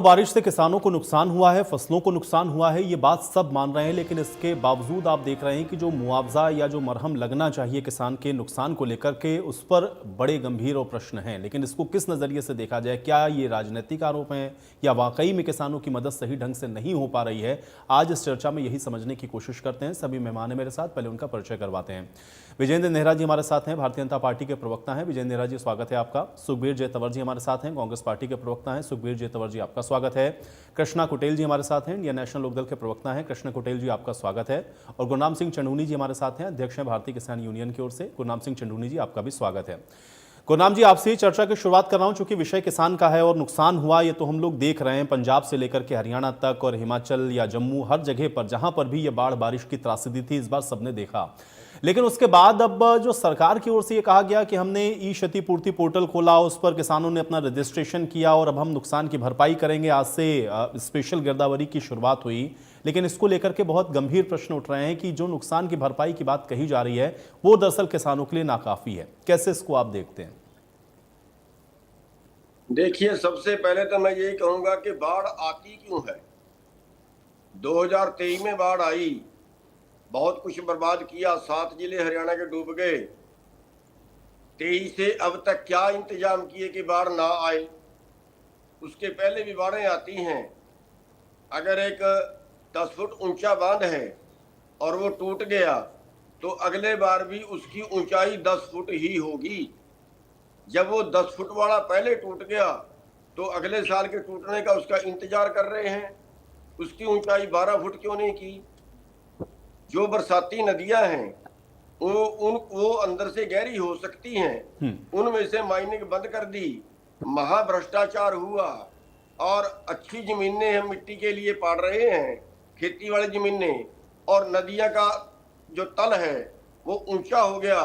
बारिश से किसानों को नुकसान हुआ है, फसलों को नुकसान हुआ है, ये बात सब मान रहे हैं, लेकिन इसके बावजूद आप देख रहे हैं कि जो मुआवजा या जो मरहम लगना चाहिए किसान के नुकसान को लेकर के, उस पर बड़े गंभीर और प्रश्न हैं। लेकिन इसको किस नज़रिए से देखा जाए, क्या ये राजनीतिक आरोप हैं या वाकई में किसानों की मदद सही ढंग से नहीं हो पा रही है, आज इस चर्चा में यही समझने की कोशिश करते हैं। सभी मेहमान हैं मेरे साथ, पहले उनका परिचय करवाते हैं। विजेंद्र नेहरा जी हमारे साथ हैं, भारतीय जनता पार्टी के प्रवक्ता हैं। विजेंद्र नेहरा जी, स्वागत है आपका। सुखबीर जयतवर जी हमारे साथ हैं, कांग्रेस पार्टी के प्रवक्ता हैं। सुखबीर जयतवर जी, आपका स्वागत है। कृष्णा कुटेल जी हमारे साथ हैं, इंडियन नेशनल लोकदल के प्रवक्ता हैं। कृष्णा कुटेल जी, आपका स्वागत है। और गुरनाम सिंह चंडूनी जी हमारे साथ हैं, अध्यक्ष हैं भारतीय किसान यूनियन की ओर से। गुरनाम सिंह चंडूनी जी, आपका भी स्वागत है। गुरनाम जी, आपसे चर्चा की शुरुआत कर रहा हूं, चूंकि विषय किसान का है और नुकसान हुआ ये तो हम लोग देख रहे हैं, पंजाब से लेकर के हरियाणा तक और हिमाचल या जम्मू, हर जगह पर जहां पर भी ये बाढ़ बारिश की त्रासदी थी, इस बार सबने देखा। लेकिन उसके बाद अब जो सरकार की ओर से ये कहा गया कि हमने ई क्षतिपूर्ति पोर्टल खोला, उस पर किसानों ने अपना रजिस्ट्रेशन किया और अब हम नुकसान की भरपाई करेंगे। आज से स्पेशल गिरदावरी की शुरुआत हुई, लेकिन इसको लेकर के बहुत गंभीर प्रश्न उठ रहे हैं कि जो नुकसान की भरपाई की बात कही जा रही है वो दरअसल किसानों के लिए नाकाफी है। कैसे इसको आप देखते हैं? देखिए, सबसे पहले तो मैं यही कहूंगा कि बाढ़ आती क्यों है। 2023 में बाढ़ आई, बहुत कुछ बर्बाद किया, 7 जिले हरियाणा के डूब गए। 23 से अब तक क्या इंतजाम किए कि बाढ़ ना आए। उसके पहले भी बाढ़ें आती हैं। अगर एक 10 फुट ऊंचा बांध है और वो टूट गया तो अगले बार भी उसकी ऊंचाई 10 फुट ही होगी। जब वो 10 फुट वाला पहले टूट गया तो अगले साल के टूटने का उसका इंतजार कर रहे हैं। उसकी ऊंचाई 12 फुट क्यों नहीं की। जो बरसाती नदियां हैं वो अंदर से गहरी हो सकती हैं, उनमें से माइनिंग बंद कर दी, महाभ्रष्टाचार हुआ और अच्छी जमीनें हम मिट्टी के लिए पाड़ रहे हैं, खेती वाली जमीनें, और नदियां का जो तल है वो ऊंचा हो गया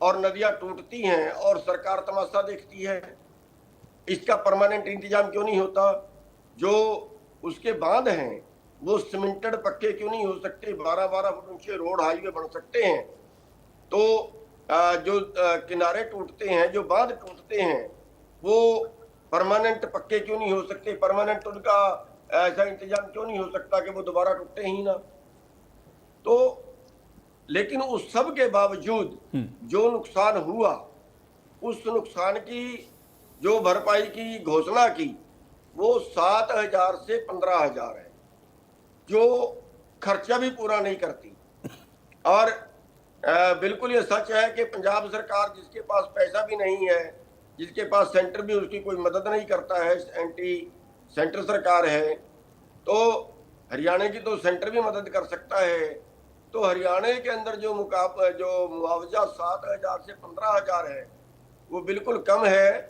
और नदियां टूटती हैं और सरकार तमाशा देखती है। इसका परमानेंट इंतजाम क्यों नहीं होता। जो उसके बांध हैं वो सीमेंटेड पक्के क्यों नहीं हो सकते। 12-12 फुट ऊंचे रोड हाईवे बन सकते हैं। तो जो किनारे टूटते हैं, जो बांध टूटते हैं, वो परमानेंट पक्के क्यों नहीं हो सकते। परमानेंट उनका ऐसा इंतजाम क्यों नहीं हो सकता कि वो दोबारा टूटे ही ना। तो लेकिन उस सब के बावजूद जो नुकसान हुआ, उस नुकसान की जो भरपाई की घोषणा की वो 7,000 से 15,000 है, जो खर्चा भी पूरा नहीं करती। और बिल्कुल ये सच है कि पंजाब सरकार, जिसके पास पैसा भी नहीं है, जिसके पास सेंटर भी उसकी कोई मदद नहीं करता है, एंटी सेंटर सरकार है, तो हरियाणा की तो सेंटर भी मदद कर सकता है। तो हरियाणा के अंदर जो मुआवजा 7,000 से 15,000 है वो बिल्कुल कम है।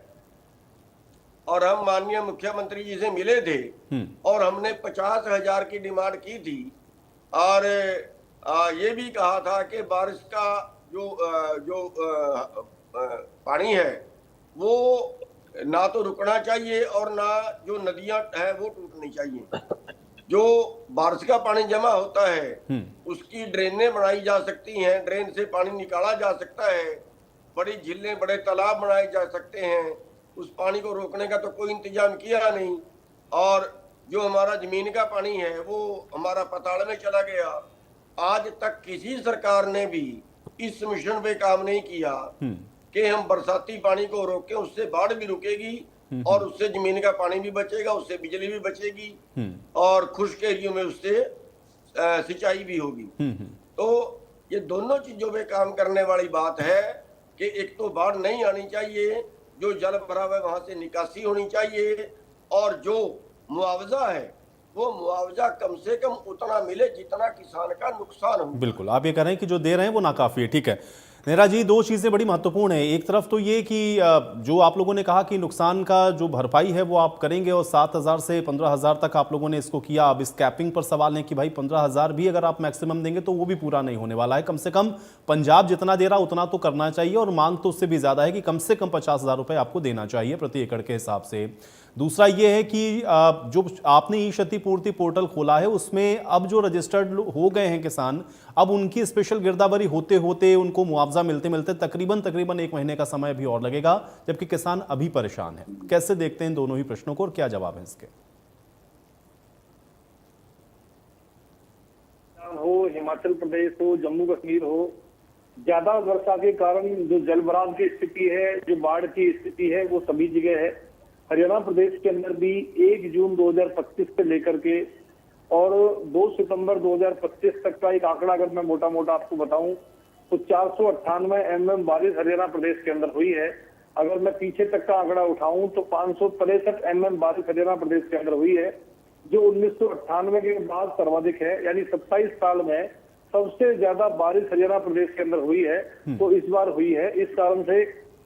और हम माननीय मुख्यमंत्री जी से मिले थे और हमने 50,000 की डिमांड की थी और ये भी कहा था कि बारिश का जो पानी है वो ना तो रुकना चाहिए और ना जो नदियां है वो टूटनी चाहिए। जो बारिश का पानी जमा होता है उसकी ड्रेनें बनाई जा सकती हैं, ड्रेन से पानी निकाला जा सकता है, बड़ी झीलें, बड़े तालाब बनाए जा सकते हैं। उस पानी को रोकने का तो कोई इंतजाम किया नहीं। और जो हमारा जमीन का पानी है वो हमारा पाताल में चला गया। आज तक किसी सरकार ने भी इस मिशन पे काम नहीं किया कि हम बरसाती पानी को रोकें, उससे बाढ़ भी रुकेगी और उससे जमीन का पानी भी बचेगा, उससे बिजली भी बचेगी और खुश्क एरियो में उससे सिंचाई भी होगी। तो ये दोनों चीजों पे काम करने वाली बात है कि एक तो बाढ़ नहीं आनी चाहिए, जो जल भरा हुआ है वहां से निकासी होनी चाहिए, और जो मुआवजा है वो मुआवजा कम से कम उतना मिले जितना किसान का नुकसान हो। बिल्कुल, आप ये कह रहे हैं कि जो दे रहे हैं वो नाकाफी है। ठीक है नेहरा जी, दो चीज़ें बड़ी महत्वपूर्ण है। एक तरफ तो ये कि जो आप लोगों ने कहा कि नुकसान का जो भरपाई है वो आप करेंगे और 7,000 से 15,000 तक आप लोगों ने इसको किया। अब इस कैपिंग पर सवाल है कि भाई 15,000 भी अगर आप मैक्सिमम देंगे तो वो भी पूरा नहीं होने वाला है। कम से कम पंजाब जितना दे रहा उतना तो करना चाहिए और मांग तो उससे भी ज़्यादा है कि कम से कम 50,000 रुपये आपको देना चाहिए प्रति एकड़ के हिसाब से। दूसरा ये है कि जो आपने ई क्षतिपूर्ति पोर्टल खोला है उसमें अब जो रजिस्टर्ड हो गए हैं किसान, अब उनकी स्पेशल गिरदावरी होते होते उनको मुआवजा मिलते मिलते तकरीबन 1 महीने का समय भी और लगेगा, जबकि किसान अभी परेशान है। कैसे देखते हैं दोनों ही प्रश्नों को और क्या जवाब है इसके? हो, हिमाचल प्रदेश हो, जम्मू कश्मीर हो, ज्यादा वर्षा के कारण जो जलभराव की स्थिति है, जो बाढ़ की स्थिति है, वो सभी जगह है। हरियाणा प्रदेश के अंदर भी 1 जून 2025 से लेकर के और 2 सितंबर 2025 तक का एक आंकड़ा अगर मैं मोटा मोटा आपको बताऊं तो 498 mm बारिश हरियाणा प्रदेश के अंदर हुई है। अगर मैं पीछे तक का आंकड़ा उठाऊं तो 563 mm बारिश हरियाणा प्रदेश के अंदर हुई है, जो 1998 के बाद सर्वाधिक है। यानी 27 साल में सबसे ज्यादा बारिश हरियाणा प्रदेश के अंदर हुई है, तो इस बार हुई है। इस कारण से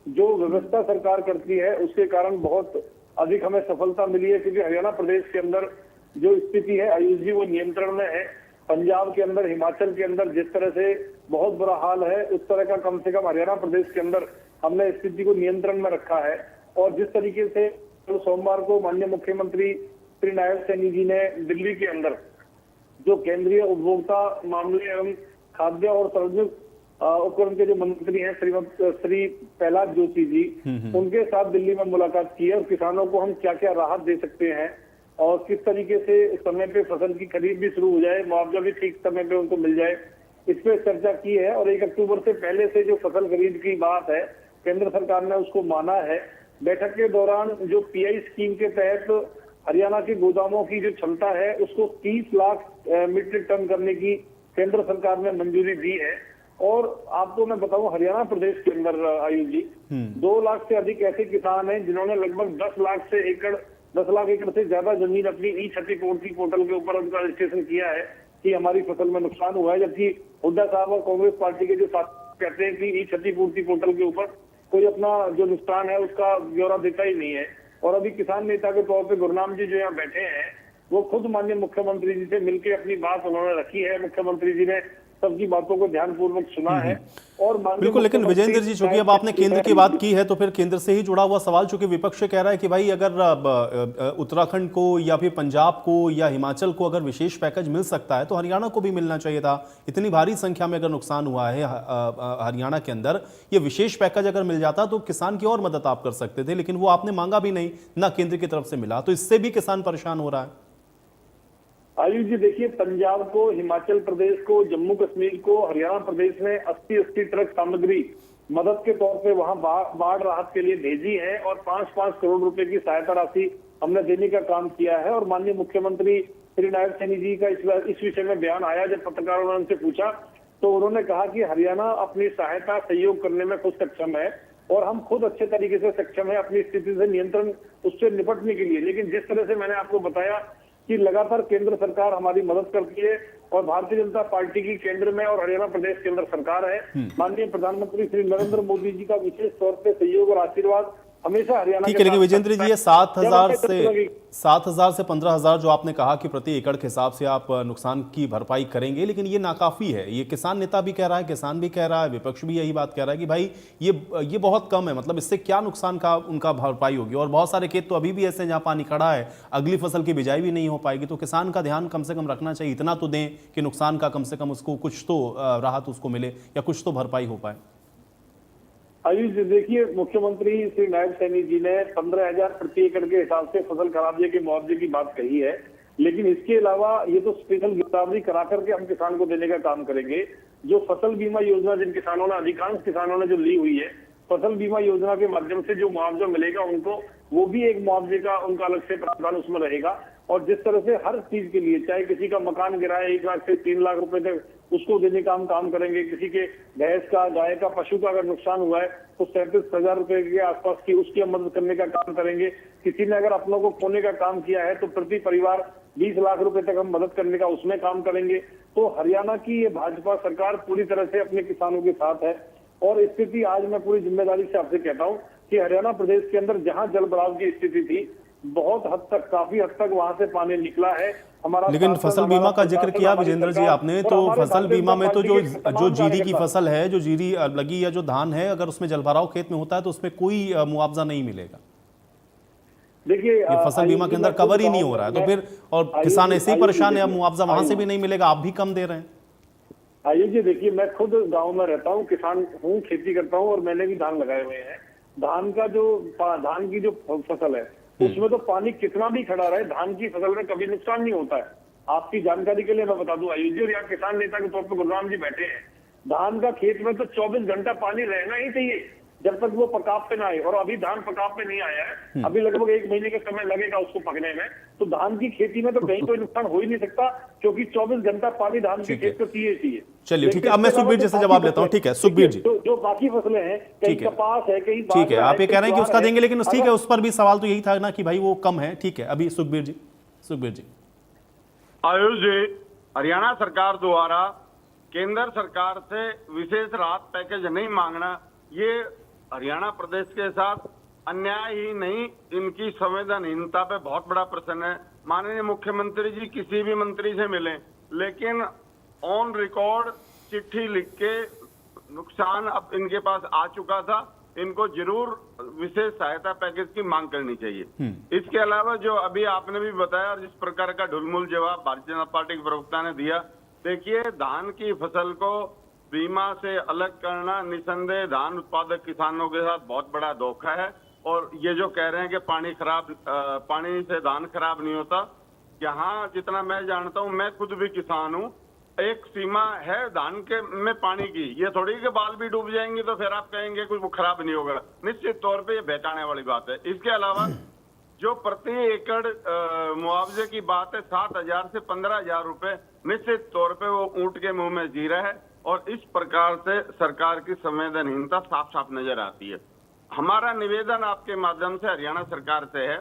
जो व्यवस्था सरकार करती है उसके कारण बहुत अधिक हमें सफलता मिली है, क्योंकि हरियाणा प्रदेश के अंदर जो स्थिति है आयुष जी वो नियंत्रण में है। पंजाब के अंदर, हिमाचल के अंदर जिस तरह से बहुत बुरा हाल है, उस तरह का कम से कम हरियाणा प्रदेश के अंदर हमने स्थिति को नियंत्रण में रखा है। और जिस तरीके से तो सोमवार को माननीय मुख्यमंत्री श्री नायब सैनी जी ने दिल्ली के अंदर जो केंद्रीय उपभोक्ता मामले एवं खाद्य और सार्वजनिक उपकरण के जो मंत्री हैं श्री प्रहलाद जोशी जी, उनके साथ दिल्ली में मुलाकात की है और किसानों को हम क्या क्या राहत दे सकते हैं और किस तरीके से समय पे फसल की खरीद भी शुरू हो जाए, मुआवजा भी ठीक समय पे उनको मिल जाए, इस पे चर्चा की है। और 1 अक्टूबर से पहले से जो फसल खरीद की बात है, केंद्र सरकार ने उसको माना है। बैठक के दौरान जो पीआई स्कीम के तहत हरियाणा के गोदामों की जो क्षमता है उसको 30 लाख मीट्रिक टन करने की केंद्र सरकार ने मंजूरी दी है। और आपको मैं बताऊं, हरियाणा प्रदेश के अंदर आयुष जी 2 लाख से अधिक ऐसे किसान हैं जिन्होंने लगभग 10 लाख एकड़ से ज्यादा जमीन अपनी ई क्षतिपूर्ति पोर्टल के ऊपर उनका रजिस्ट्रेशन किया है कि हमारी फसल में नुकसान हुआ है। जबकि हुड्डा साहब और कांग्रेस पार्टी के जो साथी कहते हैं कि ई क्षतिपूर्ति पोर्टल के ऊपर कोई अपना जो नुकसान है उसका ब्यौरा देता ही नहीं है। और अभी किसान नेता के तौर पे गुरनाम जी जो यहाँ बैठे हैं, वो खुद माननीय मुख्यमंत्री जी से मिलकर अपनी बात उन्होंने रखी है। मुख्यमंत्री जी ने सबकी बातों को ध्यानपूर्वक सुना है। और बिल्कुल, लेकिन विजेंद्र जी, चूंकि अब आपने केंद्र की बात की है तो फिर केंद्र से ही जुड़ा हुआ सवाल, चूंकि विपक्ष कह रहा है कि भाई अगर उत्तराखंड को या फिर पंजाब को या हिमाचल को अगर विशेष पैकेज मिल सकता है तो हरियाणा को भी मिलना चाहिए था। इतनी भारी संख्या में अगर नुकसान हुआ है हरियाणा के अंदर, ये विशेष पैकेज अगर मिल जाता तो किसान की और मदद आप कर सकते थे, लेकिन वो आपने मांगा भी नहीं, ना केंद्र की तरफ से मिला, तो इससे भी किसान परेशान हो रहा है। आयुष जी देखिए, पंजाब को, हिमाचल प्रदेश को, जम्मू कश्मीर को हरियाणा प्रदेश ने 80 ट्रक सामग्री मदद के तौर पे वहां बाढ़ राहत के लिए भेजी है और 5-5 करोड़ रुपए की सहायता राशि हमने देने का काम किया है। और माननीय मुख्यमंत्री श्री नायब सैनी जी का इस विषय में बयान आया। जब पत्रकारों ने उनसे पूछा तो उन्होंने कहा कि हरियाणा अपनी सहायता सहयोग करने में खुद सक्षम है और हम खुद अच्छे तरीके से सक्षम है अपनी स्थिति से नियंत्रण उससे निपटने के लिए। लेकिन जिस तरह से मैंने आपको बताया कि लगातार केंद्र सरकार हमारी मदद करती है और भारतीय जनता पार्टी की केंद्र में और हरियाणा प्रदेश के अंदर सरकार है। माननीय प्रधानमंत्री श्री नरेंद्र मोदी जी का विशेष तौर पे सहयोग और आशीर्वाद हमेशा हरियाणा ठीक है। लेकिन विजेंद्र जी, ये 7,000 से 15,000 जो आपने कहा कि प्रति एकड़ के हिसाब से आप नुकसान की भरपाई करेंगे, लेकिन ये नाकाफी है। ये किसान नेता भी कह रहा है, किसान भी कह रहा है, विपक्ष भी यही बात कह रहा है कि भाई ये बहुत कम है, मतलब इससे क्या नुकसान का उनका भरपाई होगी। और बहुत सारे खेत तो अभी भी ऐसे जहां पानी खड़ा है, अगली फसल की बिजाई भी नहीं हो पाएगी, तो किसान का ध्यान कम से कम रखना चाहिए। इतना तो दें कि नुकसान का कम से कम उसको कुछ तो राहत उसको मिले या कुछ तो भरपाई हो पाए। आयुष जी देखिए, मुख्यमंत्री श्री नायब सैनी जी ने 15,000 प्रति एकड़ के हिसाब से फसल खराबे के मुआवजे की बात कही है, लेकिन इसके अलावा ये तो स्पेशल गिरदावरी करा करके हम किसान को देने का काम करेंगे। जो फसल बीमा योजना जिन किसानों ने, अधिकांश किसानों ने जो ली हुई है, फसल बीमा योजना के माध्यम से जो मुआवजा मिलेगा उनको, वो भी एक मुआवजे का उनका अलग से प्रावधान उसमें रहेगा। और जिस तरह से हर चीज के लिए, चाहे किसी का मकान गिरा है 1 लाख से 3 लाख रुपए तक, उसको देने का हम काम करेंगे। किसी के भैंस का, गाय का, पशु का अगर नुकसान हुआ है तो 37,000 रुपए के आसपास की उसकी हम मदद करने का काम करेंगे। किसी ने अगर अपनों को खोने का काम किया है तो प्रति परिवार 20 लाख रुपए तक हम मदद करने का उसमें काम करेंगे। तो हरियाणा की ये भाजपा सरकार पूरी तरह से अपने किसानों के साथ है। और स्थिति आज मैं पूरी जिम्मेदारी से आपसे कहता हूँ कि हरियाणा प्रदेश के अंदर जहां जल भराव की स्थिति थी, बहुत हद तक, काफी हद तक वहां से पानी निकला है। हमारा लेकिन फसल बीमा का जिक्र किया विजेंद्र जी आपने, तो फसल बीमा में तो जो जीरी की फसल है, जो जीरी लगी या जो धान है, अगर उसमें जलभराव खेत में होता है तो उसमें कोई मुआवजा नहीं मिलेगा। देखिए, ये फसल बीमा के अंदर कवर ही नहीं हो रहा है, तो फिर और किसान ऐसे ही परेशान है, अब मुआवजा वहां से भी नहीं मिलेगा, आप भी कम दे रहे हैं। आइए जी देखिए, मैं खुद गांव में रहता हूँ, किसान हूँ, खेती करता हूँ और मैंने भी धान लगाए हुए हैं। धान की जो फसल है उसमें तो पानी कितना भी खड़ा रहे, धान की फसल में कभी नुकसान नहीं होता है। आपकी जानकारी के लिए मैं बता दूं आयुष जी, और यहाँ किसान नेता के तौर पर गुरुराम जी बैठे हैं, धान का खेत में तो 24 घंटा पानी रहना ही चाहिए जब तक वो पकाव पे ना आए। और अभी धान पकाव पे नहीं आया है, अभी लगभग 1 महीने का समय लगेगा उसको पकने में। तो धान की खेती में तो कहीं कोई नुकसान हो ही नहीं सकता, क्योंकि 24 घंटा पानी धान के खेत को चाहिए। चलिए ठीक है, अब मैं सुखबीर जी से जवाब लेता हूँ। ठीक है सुखबीर जी, जो बाकी फसलें हैं, कहीं कपास है, कहीं ठीक है, आप ये कह रहे हैं कि उसका देंगे, लेकिन ठीक है, अगर उस पर भी सवाल तो यही था ना कि भाई वो कम है। ठीक है, अभी सुखबीर जी। आयुष जी, हरियाणा सरकार द्वारा केंद्र सरकार से विशेष राहत पैकेज नहीं मांगना, ये हरियाणा प्रदेश के साथ अन्याय ही नहीं, इनकी संवेदनहीनता पे बहुत बड़ा प्रश्न है। माननीय मुख्यमंत्री जी किसी भी मंत्री से मिले, लेकिन ऑन रिकॉर्ड चिट्ठी लिख के नुकसान अब इनके पास आ चुका था, इनको जरूर विशेष सहायता पैकेज की मांग करनी चाहिए। इसके अलावा जो अभी आपने भी बताया और जिस प्रकार का ढुलमुल जवाब भारतीय जनता पार्टी के प्रवक्ता ने दिया, देखिए धान की फसल को बीमा से अलग करना निसंदेह धान उत्पादक किसानों के साथ बहुत बड़ा धोखा है। और ये जो कह रहे हैं कि पानी से धान खराब नहीं होता, यहाँ जितना मैं जानता हूँ, मैं खुद भी किसान हूँ, एक सीमा है धान के में पानी की। ये थोड़ी के बाल भी डूब जाएंगे तो फिर आप कहेंगे कुछ वो खराब नहीं होगा, निश्चित तौर पे ये बहकाने वाली बात है। इसके अलावा जो प्रति एकड़ मुआवजे की बात है 7,000 से 15,000 रुपए, निश्चित तौर पे वो ऊंट के मुंह में जीरा है। और इस प्रकार से सरकार की संवेदनहीनता साफ साफ नजर आती है। हमारा निवेदन आपके माध्यम से हरियाणा सरकार से है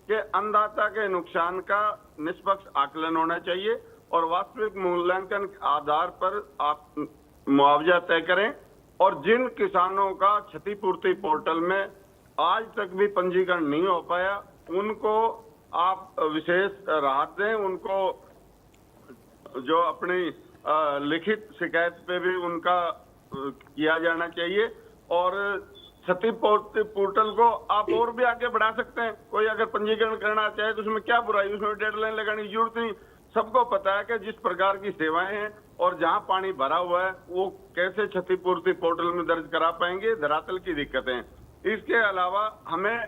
कि अन्नदाता के नुकसान का निष्पक्ष आकलन होना चाहिए और वास्तविक मूल्यांकन के आधार पर आप मुआवजा तय करें। और जिन किसानों का क्षतिपूर्ति पोर्टल में आज तक भी पंजीकरण नहीं हो पाया, उनको आप विशेष राहत दें। उनको जो अपनी लिखित शिकायत पे भी उनका किया जाना चाहिए। और क्षतिपूर्ति पोर्टल को आप और भी आगे बढ़ा सकते हैं। कोई अगर पंजीकरण करना चाहे तो उसमें क्या बुराई, उसमें डेडलाइन लगाने की जरूरत नहीं। सबको पता है कि जिस प्रकार की सेवाएं हैं और जहां पानी भरा हुआ है वो कैसे क्षतिपूर्ति पोर्टल में दर्ज करा पाएंगे, धरातल की दिक्कतें। इसके अलावा हमें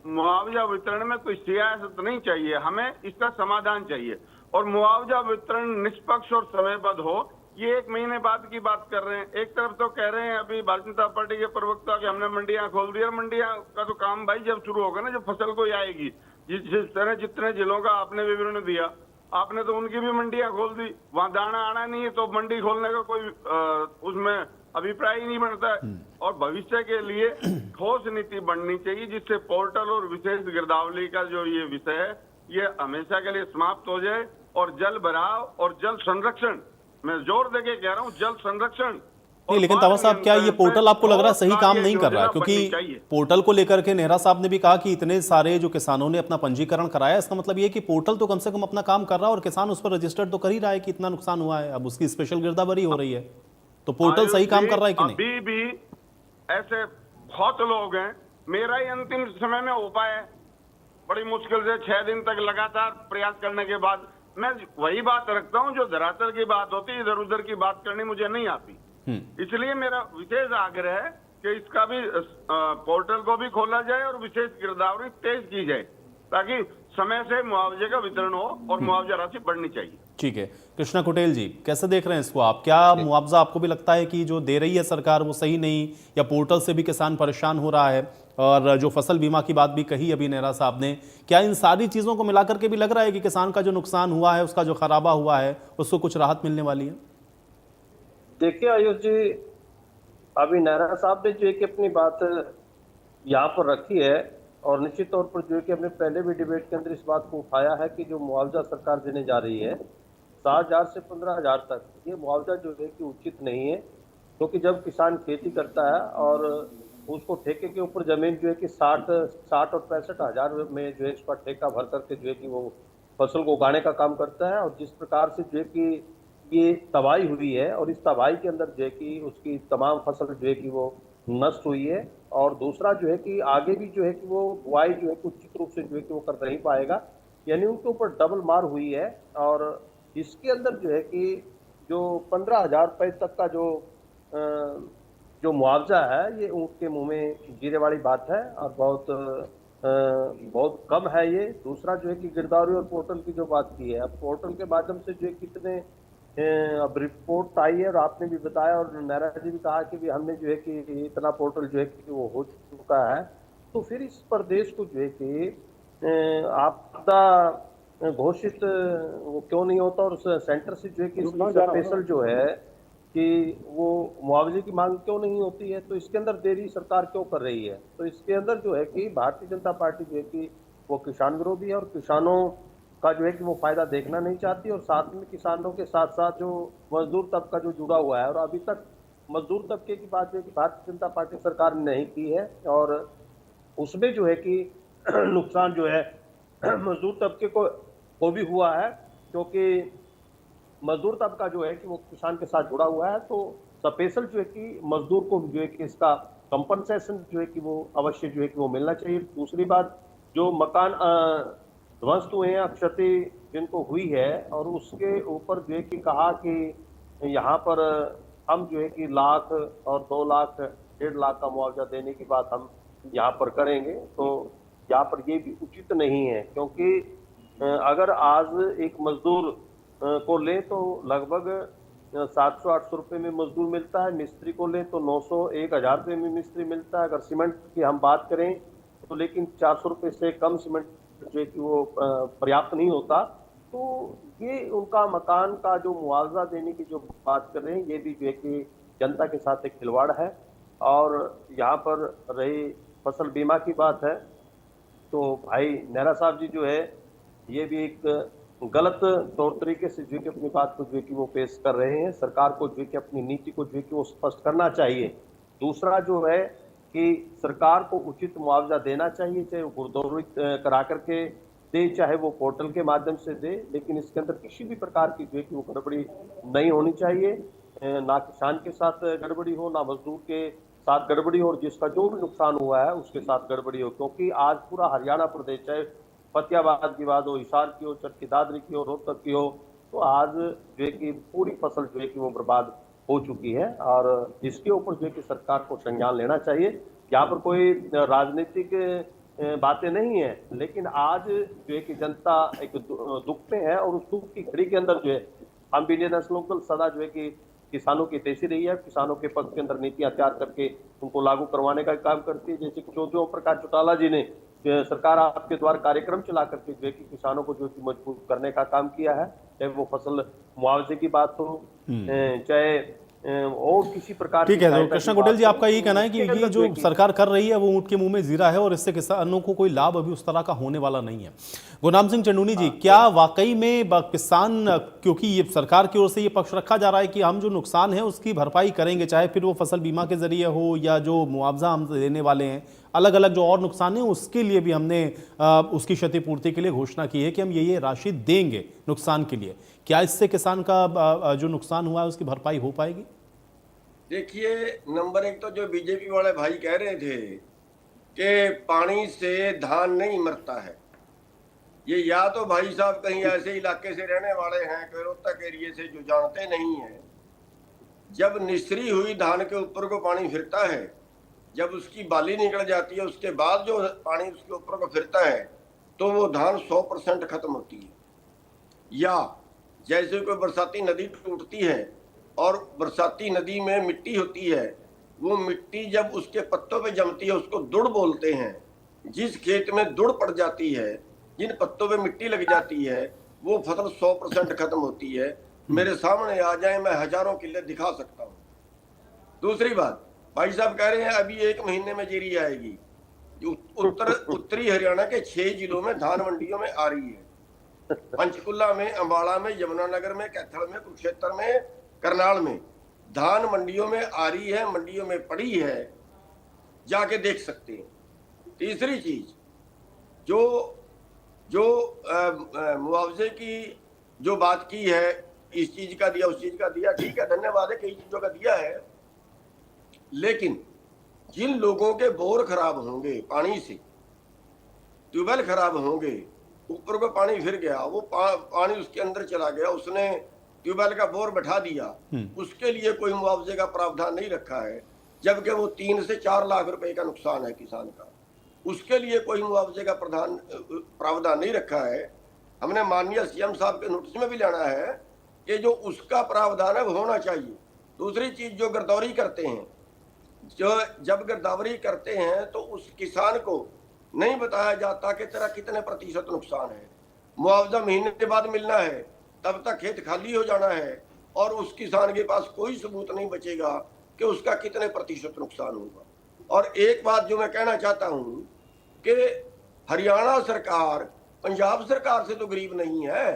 मुआवजा वितरण में कोई सियासत नहीं चाहिए, हमें इसका समाधान चाहिए। और मुआवजा वितरण निष्पक्ष और समयबद्ध हो। ये 1 महीने बाद की बात कर रहे हैं। एक तरफ तो कह रहे हैं अभी भारतीय जनता पार्टी के प्रवक्ता कि हमने मंडियां खोल दी, और मंडियां का तो काम भाई जब शुरू होगा ना, जब फसल कोई आएगी। जिस तरह जितने जिलों का आपने विवरण दिया, आपने तो उनकी भी मंडियां खोल दी। वहां दाना आना नहीं है तो मंडी खोलने का कोई उसमें अभिप्राय ही नहीं बनता है। और भविष्य के लिए ठोस नीति बननी चाहिए जिससे पोर्टल और विशेष गिरदावली का जो ये विषय है ये हमेशा के लिए समाप्त हो जाए। और जल भराव और जल संरक्षण, मैं जोर देके कह रहा हूँ, जल संरक्षण। नहीं, लेकिन तंवर साहब क्या ये पोर्टल आपको लग रहा है सही काम नहीं कर रहा है? क्योंकि पोर्टल को लेकर के नेहरा साहब ने भी कहा कि इतने सारे जो किसानों ने अपना पंजीकरण कराया, इसका मतलब ये कि पोर्टल तो कम से कम अपना काम कर रहा है और किसान उस पर रजिस्टर्ड तो कर ही रहा है कि इतना नुकसान हुआ है। अब उसकी स्पेशल गिरदावरी हो रही है, तो पोर्टल सही काम कर रहा है कि नहीं? अभी भी ऐसे बहुत लोग हैं, मेरा ही अंतिम समय में हो पाया, बड़ी मुश्किल से 6 दिन तक लगातार प्रयास करने के बाद। मैं वही बात रखता हूं जो धरातल की बात होती है, इधर उधर की बात करनी मुझे नहीं आती। इसलिए मेरा विशेष आग्रह है कि इसका भी पोर्टल को भी खोला जाए और विशेष गिरदावरी तेज की जाए ताकि समय से मुआवजे का वितरण हो और मुआवजा राशि बढ़नी चाहिए। ठीक है, कृष्णा कुटेल जी कैसे देख रहे हैं इसको आप? क्या मुआवजा आपको भी लगता है कि जो दे रही है सरकार वो सही नहीं, या पोर्टल से भी किसान परेशान हो रहा है? और जो फसल बीमा की बात भी कही अभी नेहरा साहब ने, क्या इन सारी चीजों को मिलाकर के भी लग रहा है कि किसान का जो नुकसान हुआ है, उसका जो खराबा हुआ है, उसको कुछ राहत मिलने वाली है? देखिए आयुष जी, अभी नेहरा साहब ने जो है कि अपनी बात यहाँ पर रखी है और निश्चित तौर पर जो है कि हमने पहले भी डिबेट के अंदर इस बात को उठाया है कि जो मुआवजा सरकार देने जा रही है 7,000 से 15,000 तक, ये मुआवजा जो है कि उचित नहीं है। क्योंकि जब किसान खेती करता है और उसको ठेके के ऊपर जमीन जो है कि 60 और 65,000 में जो है इसका ठेका भर करके जो है कि वो फसल को उगाने का काम करता है। और जिस प्रकार से जो है कि ये तबाही हुई है और इस तबाही के अंदर जो है कि उसकी तमाम फसल जो है कि वो नष्ट हुई है। और दूसरा जो है कि आगे भी जो है कि वो बुआई जो है कि उचित रूप से जो है कि वो कर नहीं पाएगा, यानी उनके ऊपर डबल मार हुई है। और इसके अंदर जो है कि जो 15,000 रुपये तक का जो मुआवजा है, ये ऊँट के मुंह में जीरे वाली बात है और बहुत बहुत कम है ये। दूसरा जो है कि गिरदावरी और पोर्टल की जो बात की है, अब पोर्टल के माध्यम से जो है कितने अब रिपोर्ट आई है, और आपने भी बताया और नेहरा जी भी कहा कि भी हमने जो है कि इतना पोर्टल जो है कि वो हो चुका है। तो फिर इस प्रदेश को जो है कि आपदा घोषित वो क्यों नहीं होता, और सेंटर से जो है कि स्पेशल जो है कि वो मुआवजे की मांग क्यों नहीं होती है? तो इसके अंदर देरी सरकार क्यों कर रही है? तो इसके अंदर जो है कि भारतीय जनता पार्टी जो है कि वो किसान विरोधी है, और किसानों का जो है कि वो फायदा देखना नहीं चाहती, और साथ में किसानों के साथ साथ जो मजदूर तबका जो जुड़ा हुआ है, और अभी तक मजदूर तबके की बात जो है कि भारतीय जनता पार्टी सरकार ने नहीं की है, और उसमें जो है कि नुकसान जो है मजदूर तबके को भी हुआ है, क्योंकि मजदूर तबका जो है कि वो किसान के साथ जुड़ा हुआ है। तो स्पेशल जो है कि मजदूर को जो है कि इसका कंपनसेशन जो है कि वो अवश्य जो है कि वो मिलना चाहिए। दूसरी बात, जो मकान ध्वस्त हुए हैं, क्षति जिनको हुई है, और उसके ऊपर जो है कि कहा कि यहाँ पर हम जो है कि लाख और 2 लाख 1.5 लाख का मुआवजा देने की बात हम यहाँ पर करेंगे, तो यहाँ पर ये भी उचित नहीं है, क्योंकि अगर आज एक मजदूर को ले तो लगभग 700-800 रुपये में मजदूर मिलता है, मिस्त्री को ले तो 900-1000 रुपये में मिस्त्री मिलता है। अगर सीमेंट की हम बात करें तो लेकिन 400 रुपये से कम सीमेंट जो है कि वो पर्याप्त नहीं होता। तो ये उनका मकान का जो मुआवजा देने की जो बात कर रहे हैं, ये भी जो है कि जनता के साथ एक खिलवाड़ है। और यहाँ पर रही फसल बीमा की बात है, तो भाई नेहरा साहब जी जो है ये भी एक गलत तौर तरीके से जो कि अपनी बात को जो कि वो पेश कर रहे हैं। सरकार को जो कि अपनी नीति को जो कि वो स्पष्ट करना चाहिए। दूसरा जो है कि सरकार को उचित मुआवजा देना चाहिए, चाहे वो गिरदावरी करा करके दे, चाहे वो पोर्टल के माध्यम से दे, लेकिन इसके अंदर किसी भी प्रकार की जो है कि वो गड़बड़ी नहीं होनी चाहिए। ना किसान के साथ गड़बड़ी हो, ना मजदूर के साथ गड़बड़ी हो, और जिसका जो भी नुकसान हुआ है उसके साथ गड़बड़ी हो, क्योंकि आज पूरा हरियाणा प्रदेश, चाहे फतेहाबाद की बात हो, हिसार की हो, चरखी दादरी की हो, रोहतक की हो, तो आज जो है कि पूरी फसल जो है कि वो बर्बाद हो चुकी है, और इसके ऊपर जो है कि सरकार को संज्ञान लेना चाहिए। यहाँ पर कोई राजनीतिक बातें नहीं है, लेकिन आज जो है कि जनता एक दुख में है, और उस दुख की घड़ी के अंदर जो है हम भी इंडियन नेशनल लोकदल सदा जो है कि किसानों की तेजी रही है, किसानों के पक्ष के अंदर नीतियां तैयार करके उनको लागू करवाने का काम करती है। जैसे कि जो प्रकाश चौटाला जी ने सरकार आपके द्वारा कार्यक्रम चला करके जो है कि किसानों को जो कि मजबूत करने का काम किया है, चाहे वो फसल मुआवजे की बात हो, चाहे और किसी प्रकार ठीक है। तो कृष्णा गोटेल जी, आपका यही कहना है कि ये जो सरकार कर रही है वो ऊंट के मुंह में जीरा है, और इससे किसानों को कोई लाभ अभी उस तरह का होने वाला नहीं है। गुरनाम सिंह चंडूनी जी, क्या वाकई में किसान, क्योंकि ये सरकार की ओर से ये पक्ष रखा जा रहा है कि हम जो नुकसान है उसकी भरपाई करेंगे, चाहे फिर वो फसल बीमा के जरिए हो या जो मुआवजा हम देने वाले हैं, अलग अलग जो और नुकसान है उसके लिए भी हमने उसकी क्षतिपूर्ति के लिए घोषणा की है कि हम ये राशि देंगे नुकसान के लिए। क्या इससे किसान का जो नुकसान हुआ है उसकी भरपाई हो पाएगी? देखिए, नंबर एक तो जो बीजेपी वाले भाई कह रहे थे कि पानी से धान नहीं मरता है, ये या तो भाई साहब कहीं ऐसे इलाके से रहने वाले हैं कि रोहतक एरिए से, जो जानते नहीं है। जब निसरी हुई धान के ऊपर को पानी फिरता है, जब उसकी बाली निकल जाती है, उसके बाद जो पानी उसके ऊपर को फिरता है, तो वो धान 100% खत्म होती है। या जैसे कोई बरसाती नदी टूटती है और बरसाती नदी में मिट्टी होती है, वो मिट्टी जब उसके पत्तों पे जमती है उसको दुड़ बोलते हैं। जिस खेत में दुड़ पड़ जाती है, जिन पत्तों पे मिट्टी लग जाती है, वो फसल 100% खत्म होती है। मेरे सामने आ जाए, मैं हजारों किले दिखा सकता हूँ। दूसरी बात, भाई साहब कह रहे हैं अभी 1 महीने में जीरी आएगी। उत्तरी हरियाणा के 6 जिलों में धान मंडियों में आ रही है। पंचकुला में, अंबाला में, यमुनानगर में, कैथल में, कुरुक्षेत्र में, करनाल में धान मंडियों में आ रही है, मंडियों में पड़ी है, जाके देख सकते हैं। तीसरी चीज, जो मुआवजे की जो बात की है, इस चीज का दिया, उस चीज का दिया, ठीक है, धन्यवाद है, कई चीजों का दिया है। लेकिन जिन लोगों के बोर खराब होंगे पानी से, ट्यूबवेल खराब होंगे, ऊपर को पानी फिर गया, वो पानी उसके अंदर चला गया, उसने ट्यूबवेल का बोर बैठा दिया, उसके लिए कोई मुआवजे का प्रावधान नहीं रखा है, जबकि वो 3 से 4 लाख रुपए का नुकसान है किसान का। उसके लिए कोई मुआवजे का प्रावधान नहीं रखा है। हमने माननीय सीएम साहब के नोटिस में भी लेना है कि जो उसका प्रावधान है वो होना चाहिए। दूसरी चीज, जो गिरदौरी करते हैं, जब गिरदावरी करते हैं तो उस किसान को नहीं बताया जाता कि तेरा कितने प्रतिशत नुकसान है, मुआवजा महीने के बाद मिलना है, तब तक खेत खाली हो जाना है और उस किसान के पास कोई सबूत नहीं बचेगा कि उसका कितने प्रतिशत नुकसान होगा। और एक बात जो मैं कहना चाहता हूं कि हरियाणा सरकार पंजाब सरकार से तो गरीब नहीं है।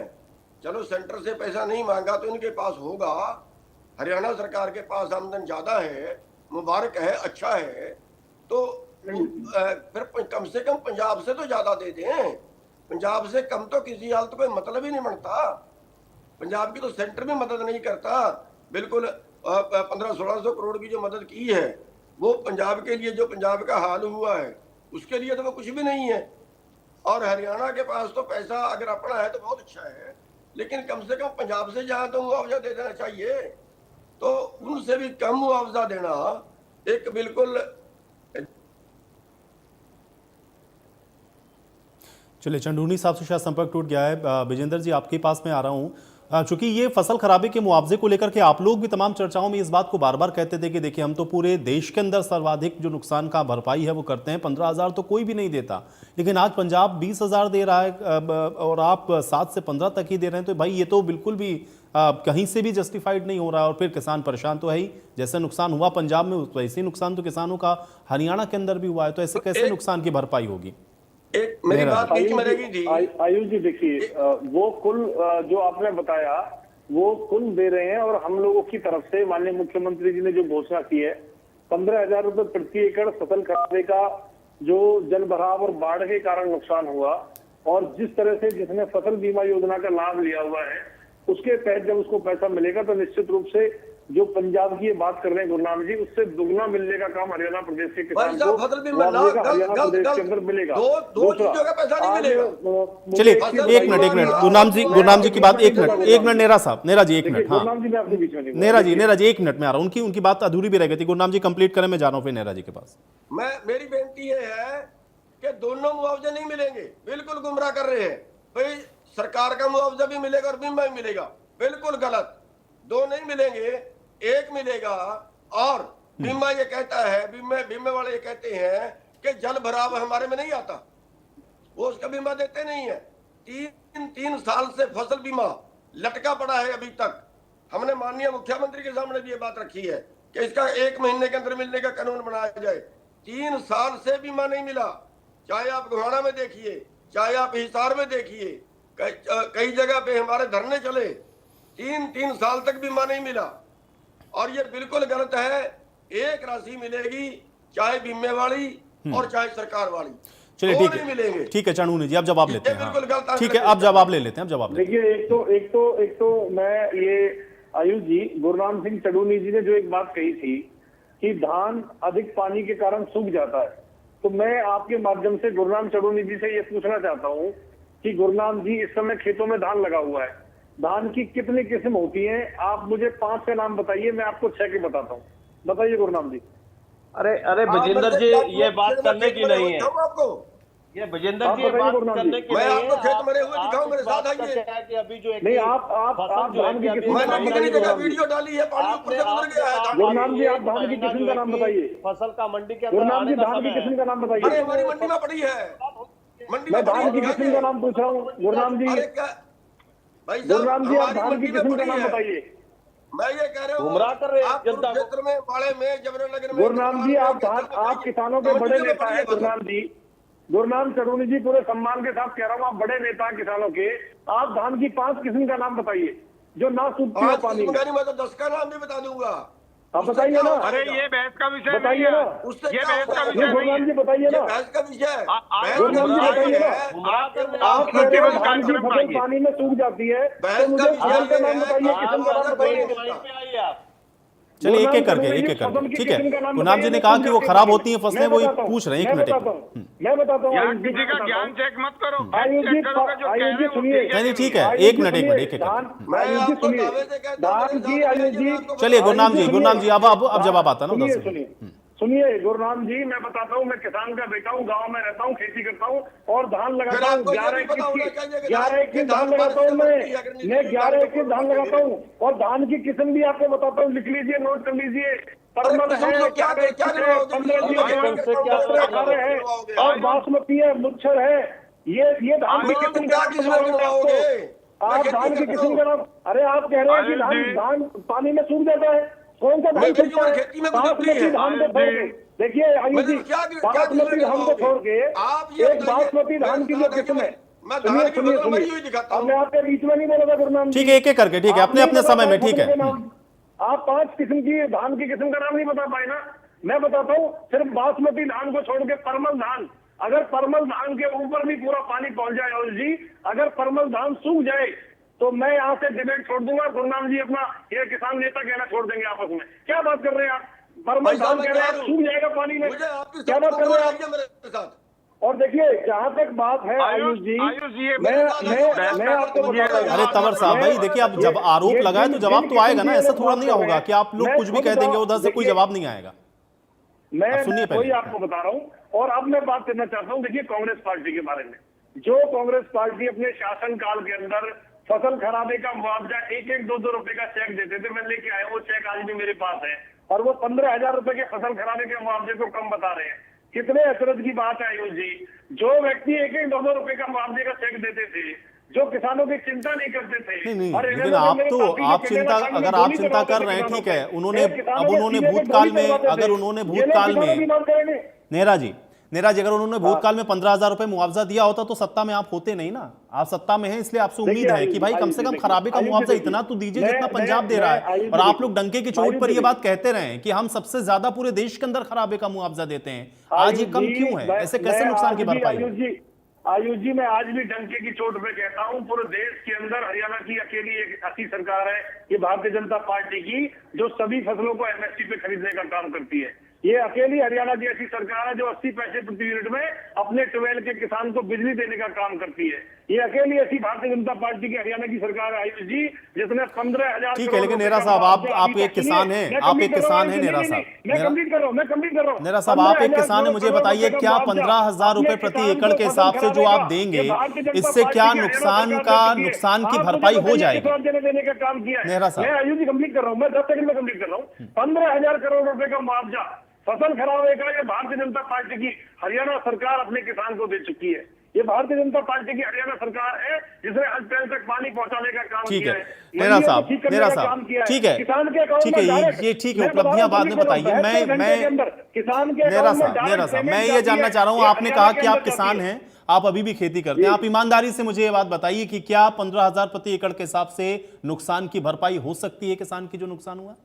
चलो सेंटर से पैसा नहीं मांगा तो इनके पास होगा, हरियाणा सरकार के पास आमदन ज्यादा है, मुबारक है, अच्छा है, तो फिर कम से कम पंजाब से तो ज्यादा दे दें। पंजाब से कम तो किसी हालत कोई मतलब ही नहीं बनता। पंजाब की तो सेंटर भी मदद नहीं करता। बिल्कुल 1500-1600 करोड़ की जो मदद की है वो पंजाब के लिए, जो पंजाब का हाल हुआ है उसके लिए तो वो कुछ भी नहीं है। और हरियाणा के पास तो पैसा अगर अपना है तो बहुत अच्छा है, लेकिन कम से कम पंजाब से जहां तो मुआवजा दे देना चाहिए। तो उनसे भी कम मुआवजा देना एक बिल्कुल। चलिए, चंदूनी साहब से शायद संपर्क टूट गया है। विजेंद्र जी, आपके पास में आ रहा हूं। चूंकि ये फसल खराबे के मुआवजे को लेकर के आप लोग भी तमाम चर्चाओं में इस बात को बार बार कहते थे कि देखिए हम तो पूरे देश के अंदर सर्वाधिक जो नुकसान का भरपाई है वो करते हैं, 15,000 तो कोई भी नहीं देता, लेकिन आज पंजाब 20,000 दे रहा है और आप 7 से 15 तक ही दे रहे हैं। तो भाई ये तो बिल्कुल भी कहीं से भी जस्टिफाइड नहीं हो रहा है। और फिर किसान परेशान तो है ही, जैसे नुकसान हुआ पंजाब में वैसे ही नुकसान तो किसानों का हरियाणा के अंदर भी हुआ है। तो ऐसे कैसे नुकसान की भरपाई होगी? एक मेरी बात बीच में रहेगी थी। आयुष जी, देखिए वो कुल जो आपने बताया वो कुल दे रहे हैं, और हम लोगों की तरफ से माननीय मुख्यमंत्री जी ने जो घोषणा की है 15,000 रुपए प्रति एकड़ फसल खराबे का, जो जल भराव और बाढ़ के कारण नुकसान हुआ, और जिस तरह से जिसने फसल बीमा योजना का लाभ लिया हुआ है उसके तहत जब उसको पैसा मिलेगा तो निश्चित रूप से जो पंजाब की ये बात कर रहे हैं गुरनाम जी, उससे दुगना मिलने का काम हरियाणा प्रदेश के किसान को हरियाणा प्रदेश के अंदर मिलेगा। दो चीजों का पैसा नहीं मिलेगा। चलिए, एक मिनट गुरनाम जी की बात, एक मिनट नेरा जी, एक मिनट। हाँ, गुरनाम जी, मैं आपके बीच में नेरा जी 1 मिनट में आ रहा हूँ। उनकी बात अधूरी भी रह गई थी। गुरनाम जी कंप्लीट करें, मैं जा रहा हूँ फिर नेरा जी के पास। मेरी बेनती ये है कि दोनों मुआवजे नहीं मिलेंगे, बिल्कुल गुमराह कर रहे हैं। भाई सरकार का मुआवजा भी मिलेगा और बीमा भी मिलेगा, बिल्कुल गलत। दो नहीं मिलेंगे, एक मिलेगा। और बीमा ये कहता है, बीमे वाले ये कहते हैं कि जल भराव हमारे में नहीं आता, वो उसका बीमा देते नहीं है। 3 साल से फसल बीमा लटका पड़ा है अभी तक। हमने माननीय मुख्यमंत्री के सामने भी ये बात रखी है कि इसका 1 महीने के अंदर मिलने का कानून बनाया जाए। 3 साल से बीमा नहीं मिला, चाहे आप गोहाना में देखिए, चाहे आप हिसार में देखिए, कई जगह पे हमारे धरने चले, 3 साल तक बीमा नहीं मिला। और ये बिल्कुल गलत है। एक राशि मिलेगी, चाहे बीमे वाली और चाहे सरकार वाली। चलिए, ठीक है, ठीक है चंदूनी जी, अब जवाब लेते हैं। हाँ, ठीक है, अब जवाब ले लेते हैं। देखिए, एक तो मैं ये आयुष जी, गुरनाम सिंह चंदूनी जी ने जो एक बात कही थी कि धान अधिक पानी के कारण सूख जाता है, तो मैं आपके माध्यम से गुरनाम चंदूनी जी से ये पूछना चाहता हूँ कि गुरनाम जी, इस समय खेतों में धान लगा हुआ है, धान की कितनी किस्म होती हैं? आप मुझे 5 का नाम बताइए, मैं आपको 6 के बताता हूँ। बताइए गुरनाम जी। अरे विजेंद्र जी, ये बात करने की नहीं है। आपको ये विजेंद्र जी, ये बात करने की मैं नहीं आपको है। खेत मरे हुए दिखाऊं, मेरे साथ आइए। कि अभी जो नहीं, आप धान की किस्म का नाम बताइए। जगह वीडियो डाली है, पानी ऊपर से गुजर गया है। गुरनाम जी, आप धान की किस्म का नाम बताइए। फसल का मंडी के अंदर गुरनाम जी, धान की किस्म का नाम अरे बताइए। हमारी मंडी में पड़ी है, मंडी मैं में धान की किस्म का नाम पूछ रहा हूँ गुरनाम जी। गुरनाम जी, आप धान की किस्म का नाम बताइए। मैं ये कह रहा हूँ, गुमराह कर रहे हैं आप जनता को। क्षेत्र में, बाड़े में, जबरनगर में, गुरनाम जी, आप किसानों के बड़े नेता हैं। गुरनाम चंदूनी जी, पूरे सम्मान के साथ कह रहा हूँ, आप बड़े नेता हैं किसानों के। आप धान की 5 किस्म का नाम बताइए जो ना सूखती हो पानी में। मैं तो 10 का नाम भी बता दूंगा। आप बताइए ना। अरे ये बहस का विषय नहीं बताइए ना। है, उससे ये क्या बहस का होगा? विषय नहीं गुरनाम जी है। बताइए ना। बहस का विषय है। गुरनाम जी बताइए ना। आप कह रहे हो धान की फसल पानी में सूख जाती है, तो मुझे फसल का नाम बताइए, किस्म का नाम बताइए। चलिए, एक करके ठीक है। गुरनाम जी ने कहा कि वो खराब होती हैं फसलें, वही पूछ रहे हैं। 1 मिनट मैं बताता हूँ। यहाँ किसी का ज्ञान चेक मत करो, आयुष जी, आयुष जी सुनिए। नहीं, ठीक है, 1 मिनट। आयुष जी सुनिए। धान की, आयुष जी, चलिए गुरनाम जी, अब जवाब आता ना। सुनिए। सुनिए गुरुराम जी, मैं बताता हूँ, मैं किसान का बेटा हूँ, गांव में रहता हूँ, खेती करता हूँ और धान फिर लगाता हूँ। आपको ये 11 भी पता होना चाहिए कि 21 धान लगाता हूँ मैं 11 21 धान लगाता हूँ और धान की किस्म भी आपको बताता हूँ, लिख लीजिए, नोट कर लीजिए। परमल किस्म है, तो क्या क्या क्या गिनवाओगे? 15 है और बासमती है, मुच्छर है। ये धान की तो किस्म क्या किस्म गिनवाओगे? आप धान की किस्म का नाम, अरे आप कह रहे हैं कि धान पानी में सूख जाता है, कौन सा धान मेरी सूखता उम्र है? खेती में गुजरती बासमती है। धान को छोड़ के देखिए आयुष जी, बासमती धान को छोड़ के आप ये एक बासमती धान की जो किस्म है, मैं सुनिए धान की सुनिए फसल मरी हुई सुनिए, दिखाता अब हूँ। मैं आपके बीच में नहीं बोला था गुरुनाम जी। ठीक है, एक एक करके, ठीक है, अपने अपने समय में, ठीक है। आप 5 किस्म की धान की किस्म का नाम नहीं बता पाए ना। मैं बताता हूँ, सिर्फ बासमती धान को छोड़ के परमल धान, अगर परमल धान के ऊपर भी पूरा पानी पहुंच जाए आयुष जी, अगर परमल धान सूख जाए तो मैं यहाँ से डिबेट छोड़ दूंगा। गुरुनाम जी अपना ये किसान नेता कहना छोड़ देंगे आपस में। क्या बात कर रहे हैं आप? परमल धान कह रहे हैं सूख जाएगा पानी में, क्या बात कर रहे हैं आप? मेरे साथ और देखिए जहां तक बात है आयुष जी, मैं आपको बता रहा हूं। अरे तंवर साहब भाई देखिए, अब जब आरोप लगाए तो जवाब तो आएगा ना, ऐसा थोड़ा नहीं होगा कि आप लोग कुछ भी कह देंगे उधर से कोई जवाब नहीं आएगा। मैं सुनिए पहले। वही आपको बता रहा हूँ और अब मैं बात करना चाहता हूँ। देखिए कांग्रेस पार्टी के बारे में, जो कांग्रेस पार्टी अपने शासन काल के अंदर फसल खराबे का मुआवजा 1-1, 2-2 रुपए का चेक देते थे, मैं लेके आया वो चेक आज भी मेरे पास है, और वो 15,000 रुपए के फसल खराबे के मुआवजे को कम बता रहे हैं। कितने अचरज की बात है आयुष जी, जो व्यक्ति 1-1, 2-2 रुपए का मुआवजे का चेक देते थे, जो किसानों की चिंता नहीं करते थे। नहीं, और लेकिन आप चिंता, अगर आप चिंता कर रहे हैं, ठीक है, उन्होंने भूतकाल में, अगर उन्होंने भूतकाल में, नेहरा जी अगर उन्होंने भूतकाल में 15,000 रुपए मुआवजा दिया होता तो सत्ता में आप होते नहीं ना। आप सत्ता में हैं, इसलिए आपसे उम्मीद है कि भाई कम से कम खराबे का मुआवजा इतना तो दीजिए जितना पंजाब दे रहा है। और आप लोग डंके की चोट पर ये बात कहते रहे कि हम सबसे ज्यादा पूरे देश के अंदर खराबे का मुआवजा देते हैं, आज ये कम क्यों है? ऐसे कैसे नुकसान की भरपाई? आयुष जी मैं आज भी डंके की चोट पे कहता हूँ, पूरे देश के अंदर हरियाणा की अकेली एक ऐसी सरकार है, ये भारतीय जनता पार्टी की, जो सभी फसलों को एमएसपी पे खरीदने का काम करती है। ये अकेली हरियाणा की ऐसी सरकार है जो 80 पैसे प्रति यूनिट में अपने ट्वेल्व के किसान को बिजली देने का काम करती है। ये अकेली ऐसी भारतीय जनता पार्टी की हरियाणा की सरकार है आयुष जी, जिसने 15,000। ठीक है, लेकिन नेहरा साहब आप एक किसान हैं, आप एक किसान हैं नेहरा साहब। मैं कंप्लीट कर रहा हूँ। नेहरा साहब आप एक किसान हैं, मुझे बताइए क्या 15,000 रुपए प्रति एकड़ के हिसाब से जो आप देंगे, इससे क्या नुकसान की भरपाई हो जाएगी? देने का काम किया है नेहरा साहब, मैं आयुष जी कंप्लीट कर रहा हूँ, मैं 10 सेकंड में कंप्लीट कर रहा हूँ। 15,000 करोड़ रुपए का मुआवजा फसल खराबे का ये भारतीय जनता पार्टी की हरियाणा सरकार अपने किसान को दे चुकी है। ये भारतीय जनता पार्टी की हरियाणा सरकार है जिसने अल्पैल तक पानी पहुंचाने का काम किया है। नेहरा साहब, ठीक है, किसान के अकाउंट ठीक है, ये ठीक है, उपलब्धियां बाद में बताइए। मैं किसान के नेहरा साहब मैं ये जानना चाह रहा हूं, आपने कहा कि आप किसान हैं, आप अभी भी खेती करते हैं, आप ईमानदारी से मुझे ये बात बताइए कि क्या 15,000 प्रति एकड़ के हिसाब से नुकसान की भरपाई हो सकती है किसान की जो नुकसान हुआ?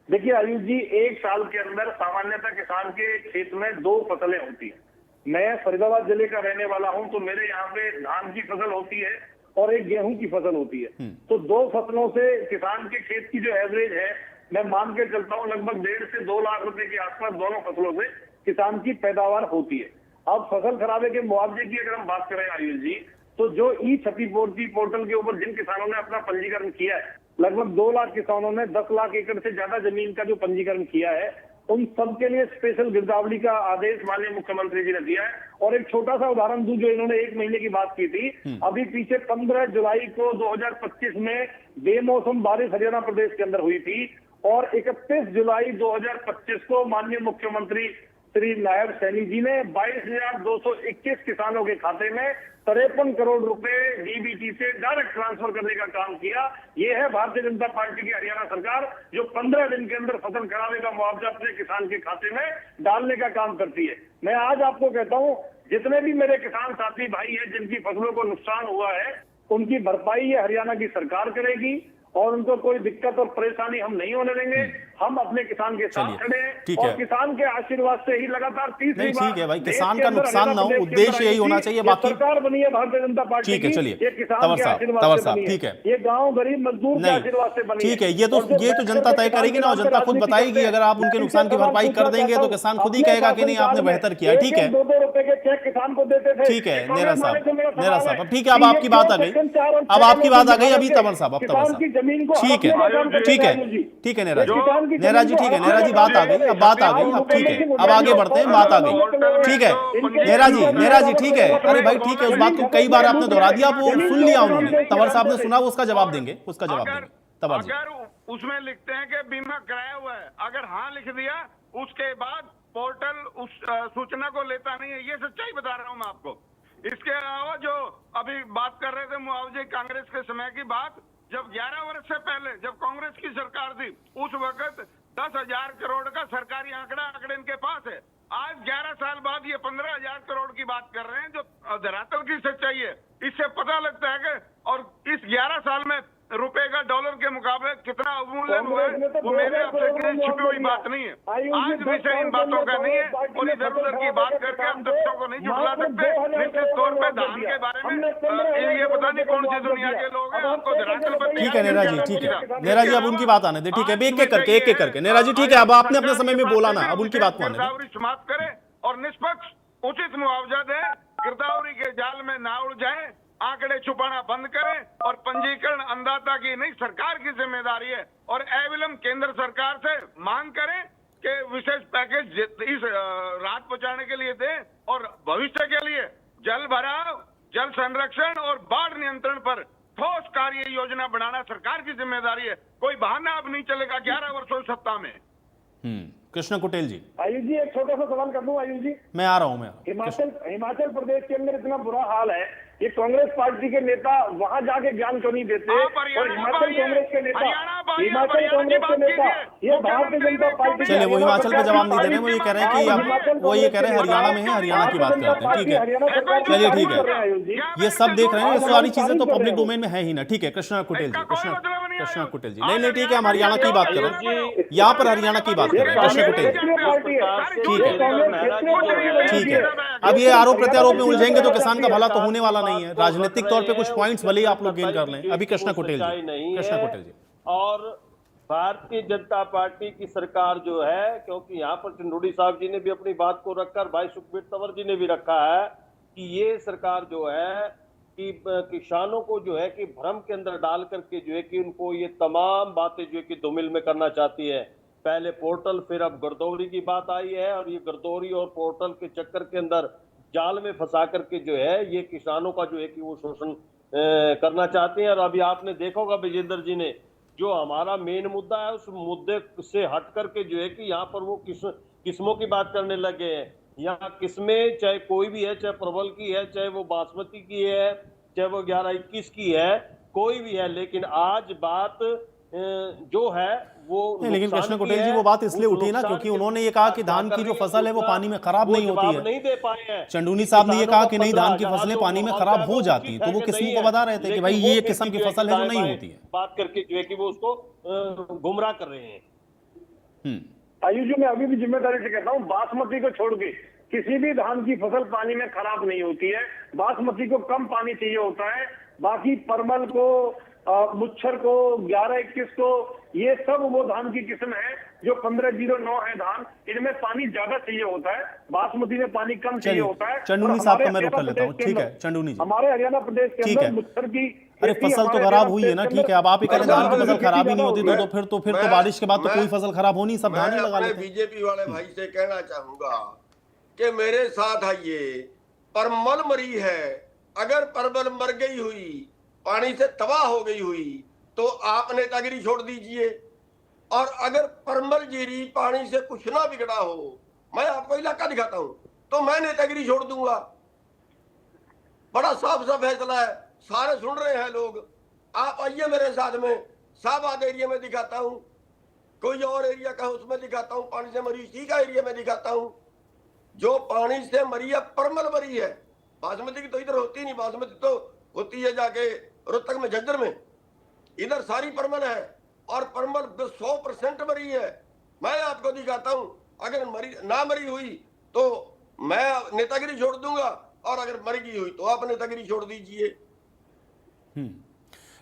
देखिए आयुष जी, एक साल के अंदर सामान्यतः किसान के खेत में 2 फसलें होती है। मैं फरीदाबाद जिले का रहने वाला हूं, तो मेरे यहाँ पे धान की फसल होती है और एक गेहूं की फसल होती है। तो 2 फसलों से किसान के खेत की जो एवरेज है, मैं मान के चलता हूं लगभग 1.5 से 2 लाख रुपए के आसपास दोनों फसलों से किसान की पैदावार होती है। अब फसल खराबे के मुआवजे की अगर हम बात करें आयुष जी, तो जो ई क्षतिपूर्ति पोर्टल के ऊपर जिन किसानों ने अपना पंजीकरण किया है, लगभग 2 लाख किसानों ने 10 लाख एकड़ से ज्यादा जमीन का जो पंजीकरण किया है, उन सबके लिए स्पेशल गिरदावरी का आदेश माननीय मुख्यमंत्री जी ने दिया है। और एक छोटा सा उदाहरण दूं, जो इन्होंने 1 महीने की बात की थी, अभी पीछे 15 जुलाई को 2025 में बेमौसम बारिश हरियाणा प्रदेश के अंदर हुई थी, और 31 जुलाई 2025 को माननीय मुख्यमंत्री श्री नायब सैनी जी ने 22,221 किसानों के खाते में 53 करोड़ रुपए डीबीटी से डायरेक्ट ट्रांसफर करने का काम किया। ये है भारतीय जनता पार्टी की हरियाणा सरकार, जो 15 दिन के अंदर फसल खराबे का मुआवजा अपने किसान के खाते में डालने का काम करती है। मैं आज आपको कहता हूं, जितने भी मेरे किसान साथी भाई हैं जिनकी फसलों को नुकसान हुआ है, उनकी भरपाई ये हरियाणा की सरकार करेगी और उनको कोई दिक्कत और परेशानी हम नहीं होने देंगे। हम अपने किसान के साथ खड़े हैं और किसान के आशीर्वाद से ही लगातार तीसरी बार, ठीक है भाई, किसान का नुकसान ना हो, उद्देश्य यही होना चाहिए। बाकी सरकार बनी है भारतीय जनता पार्टी, ठीक है, चलिए तंवर साहब, ठीक है, ये गांव गरीब मजदूर के आशीर्वाद से बनी है। ठीक है, ये तो जनता तय करेगी ना, और जनता खुद बताएगी। अगर आप उनके नुकसान की भरपाई कर देंगे तो किसान खुद ही कहेगा कि नहीं आपने बेहतर किया। ठीक है, 2-2 रुपए के चेक किसान को देते थे। ठीक है नेहरा साहब, अब ठीक है, अब आपकी बात आ गई, अब आपकी बात आ गई। अभी तंवर साहब, जमीन को ठीक है, हड़पने का काम करते ठीक हैं है, आयुष जी। ठीक है नेहरा जी, किसान की नेहरा जी जमीन को ठीक है, हड़पने नेहरा जी का बात आ काम गई, अब बात आ गई, अब ठीक है, अब आगे बढ़ते हैं, बात आ गई, ठीक है नेहरा जी ठीक है, अरे भाई ठीक है, उस बात को कई बार आपने दोहरा दिया, अब वो सुन लिया उन्होंने, तंवर साहब ने सुना, वो उसका जवाब देंगे, उसका जवाब देंगे तंवर जी। अगर उसमें लिखते हैं कि बीमा कराया हुआ है, अगर हाँ लिख दिया उसके बाद पोर्टल उस सूचना को लेता नहीं है, ये सच्चाई बता रहा हूं मैं आपको। इसके अलावा जो अभी बात कर रहे थे मुआवजे कांग्रेस के समय की बात, जब 11 वर्ष से पहले जब कांग्रेस की सरकार थी उस वक्त 10,000 करोड़ का सरकारी आंकड़े इनके पास है। आज 11 साल बाद ये 15,000 करोड़ की बात कर रहे हैं, जो धरातल की सच्चाई है। इससे पता लगता है कि और इस 11 साल में रुपए का डॉलर के मुकाबले कितना अवमूल्यन हुआ है, वो मेरे आपसे किसी छिपी हुई बात नहीं है। आज विषय इन बातों का नहीं है और इधर उधर की बात करके हम तथ्यों को नहीं झुठला सकते। निश्चित तौर पे धान के बारे में ये पता नहीं कौन सी दुनिया के लोग हैं, आपको धरातल पर ठीक है नेहरा जी, ठीक है नेहरा जी, अब उनकी बात आने दे, ठीक है, एक एक करके नेहरा जी, ठीक है, अब आपने अपने समय में बोला ना, अब उनकी बात को आने दे। समाप्त करे और निष्पक्ष उचित मुआवजा दे, गिरदावरी के जाल में ना उड़ जाए, आंकड़े छुपाना बंद करें और पंजीकरण अन्नदाता की नहीं सरकार की जिम्मेदारी है। और एविलम केंद्र सरकार से मांग करें कि विशेष पैकेज इस राहत पहुंचाने के लिए दे और भविष्य के लिए जल भराव, जल संरक्षण और बाढ़ नियंत्रण पर ठोस कार्य योजना बनाना सरकार की जिम्मेदारी है। कोई बहाना अब नहीं चलेगा 11 वर्षों सत्ता में। कृष्ण कुटेल जी, आयुष जी एक छोटा सा सवाल कर दूं आयुष जी। मैं आ रहा हूं, मैं हिमाचल प्रदेश के अंदर इतना बुरा हाल है, ये कांग्रेस पार्टी के नेता वहां जाके ज्ञान क्यों नहीं देते? और हिमाचल कांग्रेस के नेता ये भारतीय जनता पार्टी, चलिए वो हिमाचल पे जवाब नहीं दे रहे, वो ये कह रहे हैं कि वो ये कह रहे हैं हरियाणा में है, हरियाणा की बात करते हैं, ठीक है, चलिए ठीक है, ये सब देख रहे हैं, ये सारी चीजें तो पब्लिक डोमेन में है ही ना, ठीक है। कृष्णा कुटेल जी, कृष्णा कुटेल जी, नहीं ठीक है, हम हरियाणा की बात कर रहे हैं, यहाँ पर हरियाणा की बात कर रहे हैं, कृष्णा कुटेल जी, ठीक है। अब ये आरोप प्रत्यारोप में उलझेंगे तो किसान का भला तो होने वाला नहीं है, राजनीतिक तौर पे कुछ पॉइंट्स भले ही आप लोग गेन कर लें। अभी कृष्णा कुटेल जी, और भारतीय जनता पार्टी की सरकार जो है, क्योंकि यहाँ पर चंदूड़ी साहब जी ने भी अपनी बात को रखकर, भाई सुखबीर तंवर जी ने भी रखा है कि ये सरकार जो है कि किसानों को जो है कि भ्रम के अंदर डाल करके जो है कि उनको ये तमाम बातें जो है कि धूमिल में करना चाहती है। पहले पोर्टल, फिर अब गिरदौरी की बात आई है और ये गिरदौरी और पोर्टल के चक्कर के अंदर जाल में फंसा करके जो है ये किसानों का जो है कि वो शोषण करना चाहते हैं। और अभी आपने देखा होगा विजेंद्र जी ने जो हमारा मेन मुद्दा है उस मुद्दे से हट करके जो है कि यहाँ पर वो किस्मों की बात करने लगे हैं। यहाँ किस्में चाहे कोई भी है, चाहे परवल की है, चाहे वो बासमती की है, चाहे वो 11-21 की है, कोई भी है, लेकिन आज बात जो है वो नहीं, लेकिन कृष्ण कुटेल जी वो बात इसलिए उठी ना क्योंकि उन्होंने ये कहा कि धान की जो फसल है वो पानी में खराब नहीं होती है। नहीं दे पाए हैं चंदूनी साहब ने ये कहा कि नहीं, धान की फसलें पानी में खराब हो जाती हैं, तो वो किस्मों को बता रहे थे कि भाई ये किस्म की फसल है जो नहीं होती है। बात करके जो है कि वो उसको गुमराह कर रहे हैं। आयुष जी मैं अभी भी जिम्मेदारी से कहता हूँ, बासमती को छोड़ के किसी भी धान की फसल पानी में खराब नहीं होती है। बासमती को कम पानी चाहिए होता है, बाकी परमल को, मुच्छर को, 11-21 को, ये सब वो धान की किस्म है जो 1509 है धान, इनमें पानी ज्यादा चाहिए होता है, बासमती में पानी कम चाहिए होता है। चंदूनी साहब का मैं रुक कर लेता हूँ, ठीक है चंदूनी जी, हमारे हरियाणा प्रदेश के अंदर मुच्छर की, अरे फसल तो खराब हुई है ना, ठीक है, अब आप ही कह रहे धान की फसल खराब ही नहीं होती तो फिर तो बारिश के बाद तो कोई फसल खराब हो नहीं, सब धान ही लगा लेते। बीजेपी वाले भाई से कहना चाहूंगा कि मेरे साथ आइए, परमल मरी है, अगर परमल मर गई हुई, पानी से तबाह हो गई हुई तो आप नेतागिरी छोड़ दीजिए, और अगर परमल जीरी पानी से कुछ ना बिगड़ा हो, मैं आपको इलाका दिखाता हूं, तो मैं नेतागिरी छोड़ दूंगा। बड़ा साफ सा फैसला है, सारे सुन रहे हैं लोग, आप आइए मेरे साथ में, शाहबाद एरिया में दिखाता हूं, कोई और एरिया का उसमें दिखाता हूं, पानी से मरी इसी का एरिया में दिखाता हूं। जो पानी से मरी है, परमल मरी है, बासमती की तो इधर होती नहीं, बासमती तो होती है जाके रोहतक में, झज्जर में, इधर सारी परमल है और परमल 100% मरी है। मैं आपको दिखाता हूं, अगर मरी ना मरी हुई तो मैं नेतागिरी छोड़ दूंगा, और अगर मर गई हुई तो आप नेतागिरी छोड़ दीजिए।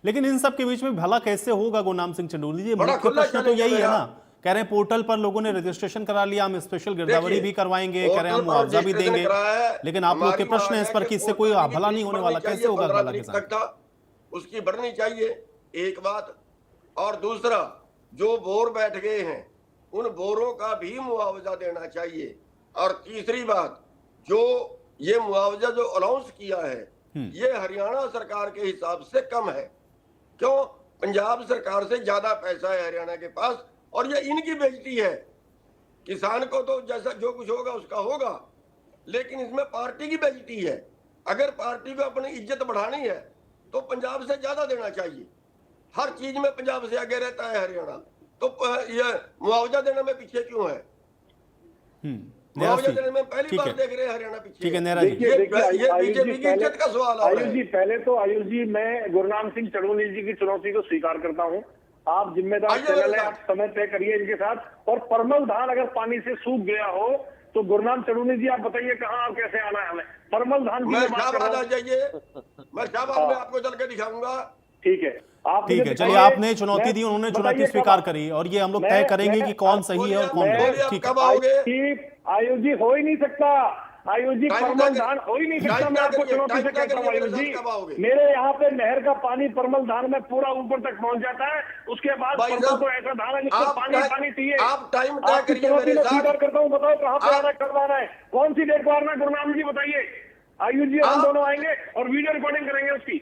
लेकिन इन सब के बीच में भला कैसे होगा गुरनाम सिंह चंदूली जी? मुख्य प्रश्न तो यही है ना, कह रहे हैं पोर्टल पर लोगों ने रजिस्ट्रेशन करा लिया, हम स्पेशल गिरदावरी भी करवाएंगे, कह रहे हैं हम मुआवजा भी देंगे, लेकिन आप लोग के प्रश्न है इस पर कि इससे कोई भला नहीं होने वाला, कैसे होगा भला किसान? उसकी बढ़नी चाहिए। एक बात और दूसरा, जो बोर बैठ गए हैं उन बोरों का भी मुआवजा देना चाहिए। और तीसरी बात, जो ये मुआवजा जो अनाउंस किया है ये हरियाणा सरकार के हिसाब से कम है। क्यों? पंजाब सरकार से ज्यादा पैसा है हरियाणा के पास, और ये इनकी बेइज्जती है। किसान को तो जैसा जो कुछ होगा उसका होगा, लेकिन इसमें पार्टी की बेइज्जती है। अगर पार्टी को अपनी इज्जत बढ़ानी है तो पंजाब से ज्यादा देना चाहिए। हर चीज में पंजाब से आगे रहता है हरियाणा, तो ये मुआवजा देने में पीछे क्यों है? मुआवजा देने में पहली बार देख रहे हैं हरियाणा पीछे। ठीक है नेहरा जी, ये बीजेपी की इज्जत का सवाल है। आयुष जी, पहले तो आयुष जी मैं गुरनाम सिंह चढ़ूनी जी की चुनौती को स्वीकार करता हूँ। आप जिम्मेदार चैनल है, आप समय तय करिए इनके साथ। और परमल धान अगर पानी से सूख गया हो तो गुरनाम चढ़ूनी जी आप बताइए कहाँ और कैसे आना है हमें? परमल धान की मैं शाहबाद आ जाइए, मैं शाहबाद में आपको चल के दिखाऊंगा। ठीक है, आप ठीक है। चलिए, आपने चुनौती दी, उन्होंने चुनौती स्वीकार करी, और ये हम लोग तय करेंगे कि कौन सही है और कौन गलत। ठीक है, आयुष जी हो ही नहीं सकता। आयुष जी परमल धान हो ही नहीं सकता। मैं आपको चुनौती से कहता हूँ आयुष जी, मेरे यहाँ पे नहर का पानी परमल धान में पूरा ऊपर तक पहुँच जाता है। उसके बाद परमल तो ऐसा धान है जिसको पानी पानी चाहिए। आप टाइम तय करिए चुनौती मेरे में स्वीकार साथ। करता हूँ, बताओ कहाँ पे आना कब आना है, कौन सी डेट को आना है? गुरनाम जी बताइए। आयुष जी हम दोनों आएंगे और वीडियो रिकॉर्डिंग करेंगे उसकी।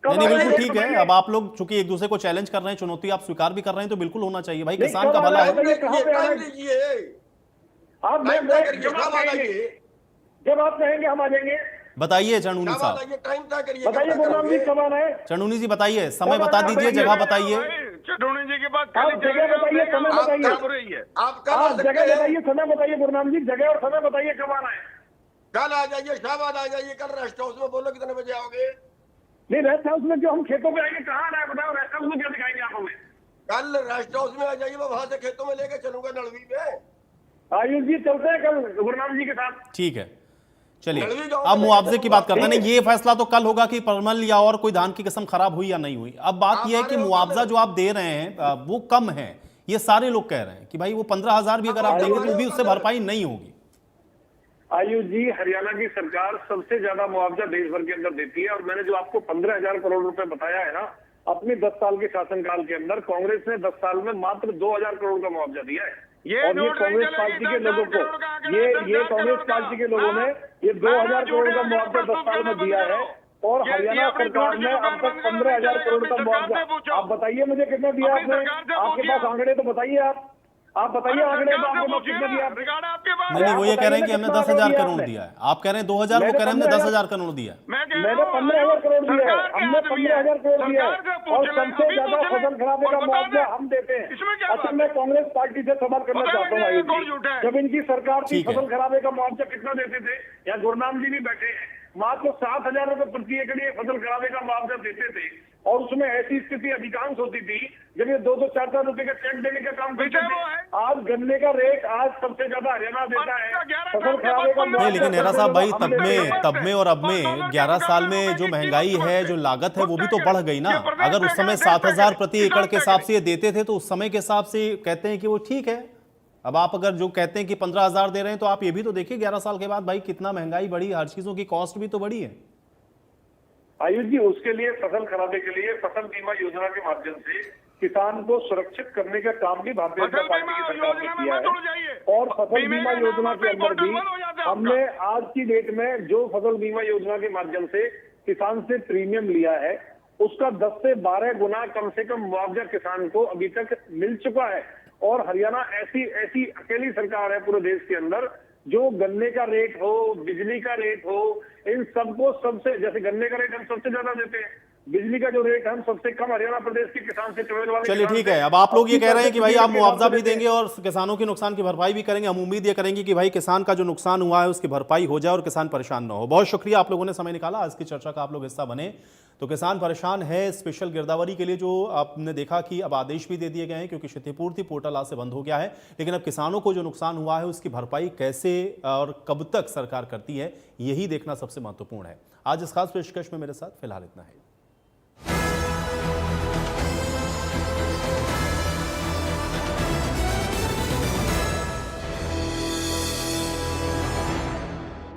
नहीं बिल्कुल ठीक है। अब आप लोग चूंकि एक दूसरे को चैलेंज कर रहे हैं, चुनौती आप स्वीकार भी कर रहे हैं, तो बिल्कुल होना चाहिए भाई, किसान का भला है। जब आप कहेंगे हम आ जाएंगे। बताइए चढ़ूनी साहब, टाइम तय करिए, बताइए गुरनाम जी कब आना है? चढ़ूनी जी बताइए, समय बता दीजिए, जगह बताइए। चढ़ूनी जी के बाद आप जगह बताइए, समय बताइए। आप कल आप जगह बताइए, समय बताइए गुरनाम जी, जगह और समय बताइए कब आना है? कल आ जाइए, शाहबाद आ जाइए। कल रेस्ट हाउस में बोलो कितने बजे आओगे? नहीं, रेस्ट हाउस में जो हम खेतों पे आएंगे कहाँ आना है बताओ? रेस्ट हाउस में क्या दिखाएंगे आप हमें? कल रेस्ट हाउस में आ जाइए, मैं वहां से खेतों में लेके चलूंगा नलवी में। आयुष जी चलते हैं कल गुरनाम जी के साथ। ठीक है, चलिए अब मुआवजे की बात करते हैं। ये फैसला तो कल होगा कि परमल या और कोई धान की किस्म खराब हुई या नहीं हुई। अब बात यह है कि मुआवजा जो आप दे रहे हैं वो कम है। ये सारे लोग कह रहे हैं कि भाई वो 15,000 भी अगर आप देंगे तो भी उससे भरपाई नहीं होगी। आयुष जी, हरियाणा की सरकार सबसे ज्यादा मुआवजा देश भर के अंदर देती है। और मैंने जो आपको 15,000 करोड़ रुपए बताया है ना, अपने 10 साल के शासनकाल के अंदर कांग्रेस ने 10 साल में मात्र 2,000 करोड़ का मुआवजा दिया है। और ये कांग्रेस पार्टी के लोगों को, ये कांग्रेस पार्टी के लोगों ने ये 2,000 करोड़ का मुआवजा 10 साल में दिया है। और हरियाणा सरकार ने अब तक 15,000 करोड़ का मुआवजा, आप बताइए मुझे कितना दिया आपने? आपके पास आंकड़े तो बताइए, आप बताइए आंकड़े तो आपके पास कितना दिया? नहीं, वो ये कह रहे हैं कि हमने 10,000 करोड़ दिया है। आप कह रहे हैं 2,000, वो कह रहे हैं हमने 10,000 करोड़ दिया। मैंने 15,000 करोड़ दिया है, हमने 15,000 करोड़ दिया है। और सबसे ज्यादा फसल खराबे का मुआवजा हम देते हैं। अच्छा, मैं कांग्रेस पार्टी से सवाल करना चाहता हूँ आयुष जी, जब इनकी सरकार थी फसल खराबे का मुआवजा कितना देते थे? या गुरनाम जी भी बैठे हैं, मात्र 7,000 रुपए प्रति एकड़ ये फसल खराबे का मुआवजा देते थे। और उसमें ऐसी स्थिति अधिकांश होती थी जब ये 2-2, 4-4 रुपए का चेक देने का काम करते थे। आज गन्ने का रेट आज सबसे ज्यादा हरियाणा देता है फसल खराबे का। नहीं, लेकिन नेहरा साहब भाई तब में और अब में 11 साल में जो महंगाई है, जो लागत है, वो भी तो बढ़ गई ना। अगर उस समय 7,000 प्रति एकड़ के हिसाब से ये देते थे तो उस समय के हिसाब से कहते हैं कि वो ठीक है। अब आप अगर जो कहते हैं कि 15,000 दे रहे हैं, तो आप ये भी तो देखिए 11 साल के बाद भाई कितना महंगाई बढ़ी, हर चीजों की कॉस्ट भी तो बढ़ी है। आयुष जी, उसके लिए फसल खराबे के लिए फसल बीमा योजना के माध्यम से किसान को सुरक्षित करने का काम भी भारतीय जनता पार्टी की सरकार ने किया है। और फसल बीमा योजना के अंदर भी हमने आज की डेट में जो फसल बीमा योजना के माध्यम से किसान से प्रीमियम लिया है, उसका 10 से 12 गुना कम से कम मुआवजा किसान को अभी तक मिल चुका है। और हरियाणा ऐसी अकेली सरकार है पूरे देश के अंदर जो गन्ने का रेट हो, बिजली का रेट हो, इन सबको सबसे, जैसे गन्ने का रेट हम सबसे ज्यादा देते हैं, बिजली का जो रेट हम सबसे कम हरियाणा प्रदेश के किसान से चुनेल वाले। चलिए ठीक है, अब आप लोग ये कह रहे हैं कि भाई आप मुआवजा भी देंगे और किसानों के नुकसान की भरपाई भी करेंगे। हम उम्मीद ये करेंगे कि भाई किसान का जो नुकसान हुआ है उसकी भरपाई हो जाए और किसान परेशान ना हो। बहुत शुक्रिया, आप लोगों ने समय निकाला, आज की चर्चा का आप लोग हिस्सा बने। तो किसान परेशान है स्पेशल गिरदावरी के लिए, जो आपने देखा कि अब आदेश भी दे दिए गए हैं क्योंकि क्षतिपूर्ति पोर्टल आज से बंद हो गया है। लेकिन अब किसानों को जो नुकसान हुआ है उसकी भरपाई कैसे और कब तक सरकार करती है, यही देखना सबसे महत्वपूर्ण है। आज इस खास पेशकश में मेरे साथ फिलहाल इतना है।